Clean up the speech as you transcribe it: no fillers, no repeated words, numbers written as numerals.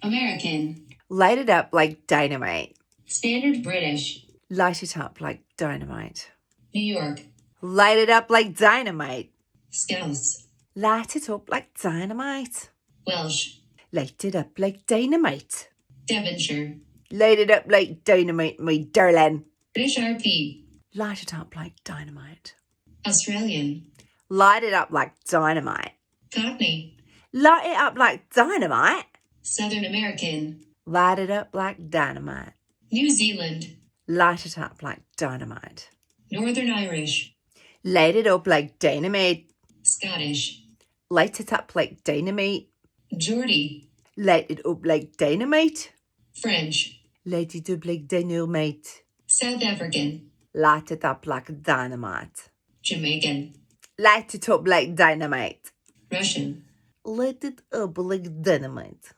American. Light it up like dynamite. Standard British. Light it up like dynamite. New York. Light it up like dynamite. Scouse. Light it up like dynamite. Welsh. Light it up like dynamite. Devonshire. Light it up like dynamite, my darling. British RP. Light it up like dynamite. Australian. Light it up like dynamite. Cockney. Light it up like dynamite. Southern American. Light it up like dynamite. New Zealand. Light it up like dynamite. Northern Irish. Light it up like dynamite. Scottish. Light it up like dynamite. Geordie. Light it up like dynamite. French. Light it up like dynamite. South African. Light it up like dynamite. Jamaican. Light it up like dynamite. Russian. Light it up like dynamite.